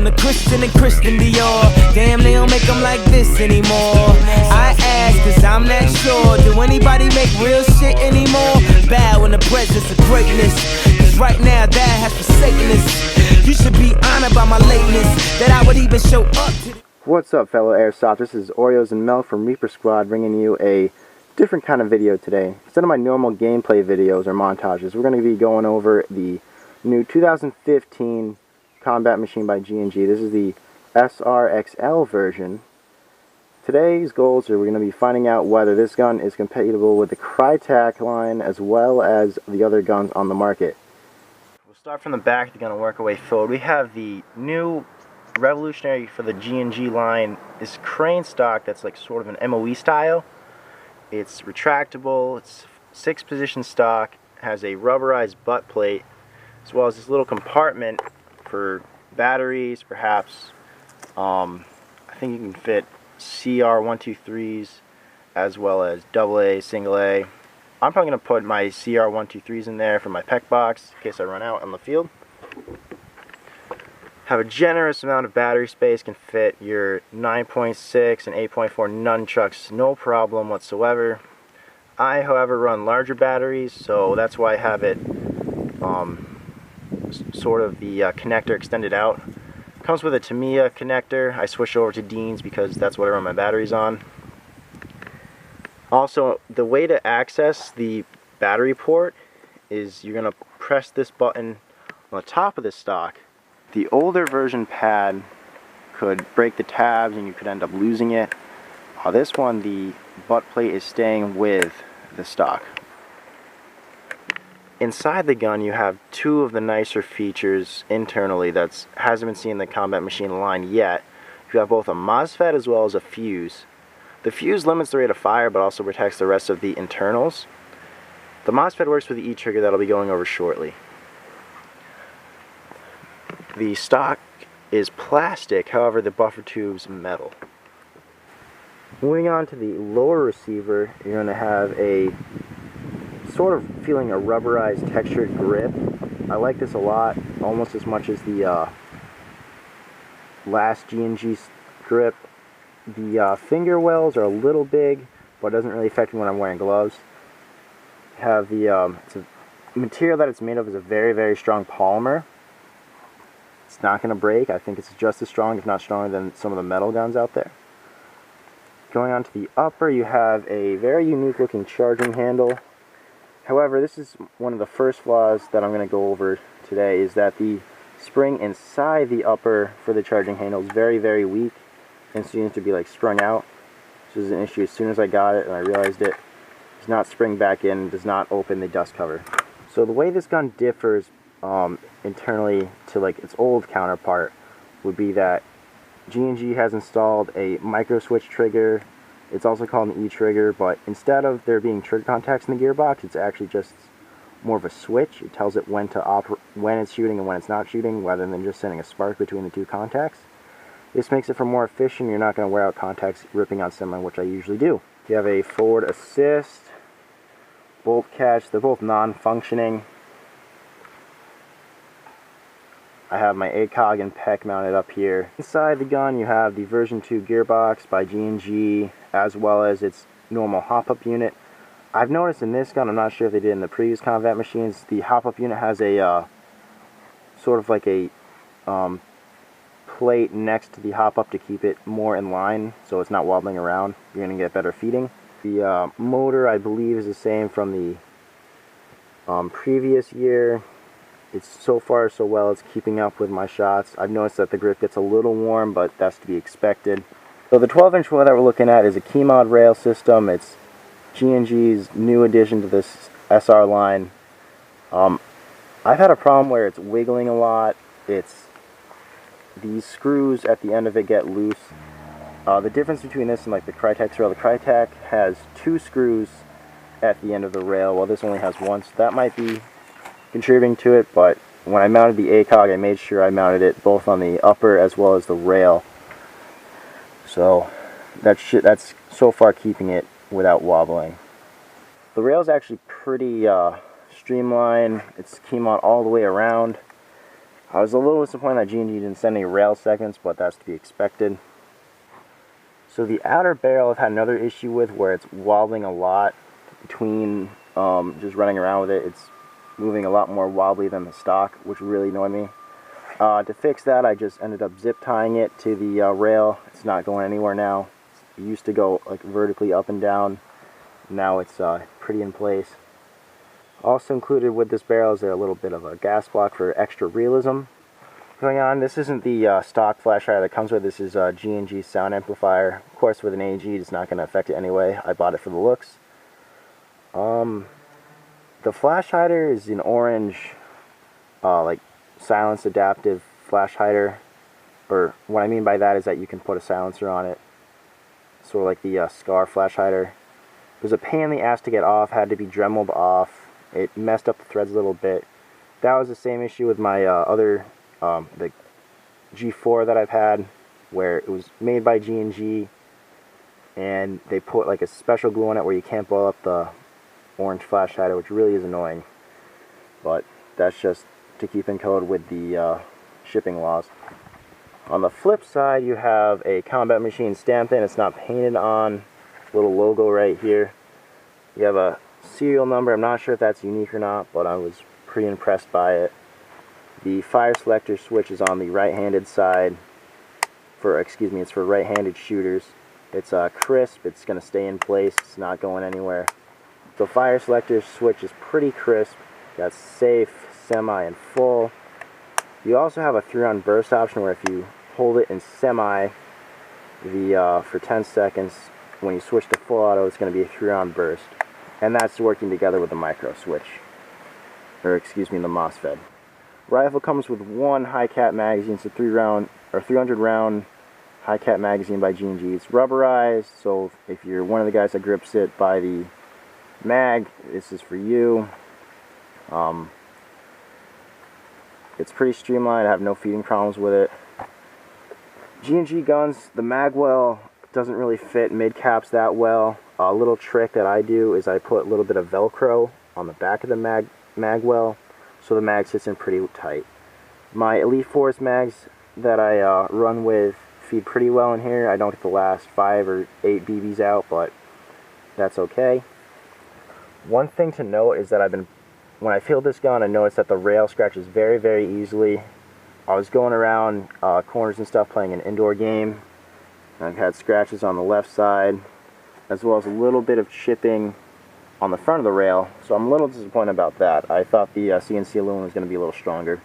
from the Christian and Christian Dior. Damn, they don't make them like this anymore. I ask, cause I'm not sure. Do anybody make real shit anymore? Bow in the presence of greatness, cause right now that has forsaken us. You should be honored by my lateness, that I would even show up to. What's up, fellow Airsoft? This is Oreos and Milk from Reaper Squad bringing you a different kind of video today. Instead of my normal gameplay videos or montages, we're going to be going over the new 2015 combat machine by G&G. This is the SRXL version. Today's goals are we're going to be finding out whether this gun is compatible with the pricetag line as well as the other guns on the market. We'll start from the back of the gun and work our way forward. We have the new revolutionary for the G&G line is crane stock that's like sort of an MOE style. It's retractable, it's 6-position stock, has a rubberized butt plate, as well as this little compartment for batteries, perhaps. I think you can fit CR123s as well as AA, single A. I'm probably going to put my CR123s in there for my pec box in case I run out on the field. Have a generous amount of battery space, can fit your 9.6 and 8.4 nunchucks no problem whatsoever. I, however, run larger batteries, so that's why I have it sort of the connector extended out. Comes with a Tamiya connector. I switched over to Dean's because that's what I run my batteries on. Also, the way to access the battery port is you're going to press this button on the top of the stock. The older version pad could break the tabs and you could end up losing it. This one, the butt plate is staying with the stock. Inside the gun you have two of the nicer features internally that hasn't been seen in the combat machine line yet. You have both a MOSFET as well as a fuse. The fuse limits the rate of fire but also protects the rest of the internals. The MOSFET works with the E-trigger that I'll be going over shortly. The stock is plastic, however the buffer tube's metal. Moving on to the lower receiver, you're going to have a sort of feeling a rubberized textured grip. I like this a lot, almost as much as the last G&G grip. The finger wells are a little big, but it doesn't really affect me when I'm wearing gloves. Have the it's a material that it's made of is a very, very strong polymer. It's not going to break. I think it's just as strong, if not stronger, than some of the metal guns out there. Going on to the upper, you have a very unique looking charging handle. However, this is one of the first flaws that I'm going to go over today, is that the spring inside the upper for the charging handle is very, very weak and seems to be like sprung out. This is an issue as soon as I got it and I realized it. Does not spring back in, does not open the dust cover. So the way this gun differs internally to like its old counterpart would be that G&G has installed a micro switch trigger. It's also called an E-trigger, but instead of there being trigger contacts in the gearbox, it's actually just more of a switch. It tells it when it's shooting and when it's not shooting, rather than just sending a spark between the two contacts. This makes it for more efficient. You're not going to wear out contacts ripping on semi, which I usually do. You have a forward assist, bolt catch. They're both non-functioning. I have my ACOG and PEC mounted up here. Inside the gun you have the version 2 gearbox by G&G as well as its normal hop-up unit. I've noticed in this gun, I'm not sure if they did in the previous combat machines, the hop-up unit has a sort of like a plate next to the hop-up to keep it more in line so it's not wobbling around. You're going to get better feeding. The motor, I believe, is the same from the previous year. It's so far so well, it's keeping up with my shots. I've noticed that the grip gets a little warm, but that's to be expected. So the 12-inch wheel that we're looking at is a Keymod rail system. It's G&G's new addition to this SR line. I've had a problem where it's wiggling a lot. These screws at the end of it get loose. The difference between this and like the Crytek rail, the Crytek has 2 screws at the end of the rail, while this only has 1, so that might be contributing to it. But when I mounted the ACOG, I made sure I mounted it both on the upper as well as the rail, so that's so far keeping it without wobbling. The rail is actually pretty streamlined. It's Keymod all the way around. I was a little disappointed that G&G didn't send any rail segments, but that's to be expected. So the outer barrel I've had another issue with, where it's wobbling a lot between just running around with it. It's moving a lot more wobbly than the stock, which really annoyed me. To fix that, I just ended up zip tying it to the rail. It's not going anywhere now. It used to go like vertically up and down. Now it's pretty in place. Also included with this barrel is a little bit of a gas block for extra realism going on. This isn't the stock flash hider that comes with. This is a G&G sound amplifier. Of course, with an AG, it's not going to affect it anyway. I bought it for the looks. The flash hider is an orange, like silence adaptive flash hider. Or what I mean by that is that you can put a silencer on it, sort of like the Scar flash hider. It was a pain in the ass to get off. Had to be Dremeled off. It messed up the threads a little bit. That was the same issue with my other, the G4 that I've had, where it was made by G&G, and they put like a special glue on it where you can't blow up the orange flash hider, which really is annoying. But that's just to keep in code with the shipping laws. On the flip side, you have a Combat Machine stamped in. It's not painted on. Little logo right here. You have a serial number. I'm not sure if that's unique or not, but I was pretty impressed by it. The fire selector switch is on the right-handed side. It's for right-handed shooters. It's crisp. It's going to stay in place. It's not going anywhere. The fire selector switch is pretty crisp. Got safe, semi, and full. You also have a 3-round burst option where if you hold it in semi for 10 seconds, when you switch to full auto, it's going to be a 3-round burst. And that's working together with the micro switch. Or the MOSFET. Rifle comes with one high-cap magazine. It's a 300-round high-cap magazine by G&G. It's rubberized, so if you're one of the guys that grips it by the mag, this is for you. It's pretty streamlined. I have no feeding problems with it. G&G guns, the mag well doesn't really fit mid caps that well. A little trick that I do is I put a little bit of Velcro on the back of the mag well, so the mag sits in pretty tight. My Elite Force mags that I run with feed pretty well in here. I don't get the last 5 or 8 BBs out, but that's okay. One thing to note is that when I filled this gun, I noticed that the rail scratches very, very easily. I was going around corners and stuff playing an indoor game. I've had scratches on the left side, as well as a little bit of chipping on the front of the rail, so I'm a little disappointed about that. I thought the CNC aluminum was going to be a little stronger.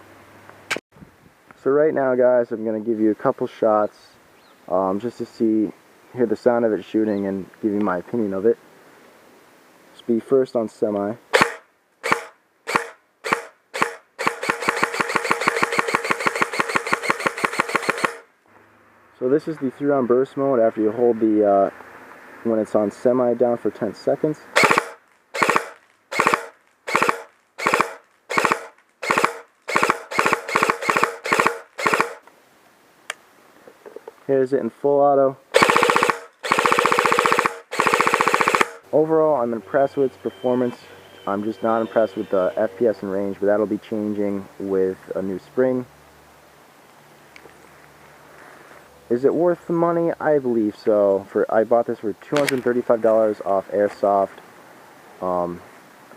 So right now, guys, I'm going to give you a couple shots just to hear the sound of it shooting and give you my opinion of it. Let's be first on semi. So this is the 3-round burst mode after you hold the, when it's on semi down for 10 seconds. Here's it in full auto. Overall, I'm impressed with its performance. I'm just not impressed with the FPS and range, but that'll be changing with a new spring. Is it worth the money? I believe so. I bought this for $235 off Airsoft. I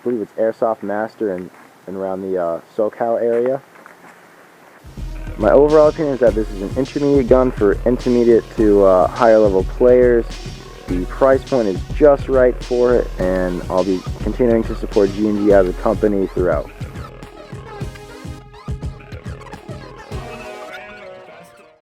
believe it's Airsoft Master and around the SoCal area. My overall opinion is that this is an intermediate gun for intermediate to higher level players. The price point is just right for it, and I'll be continuing to support G&G as a company throughout.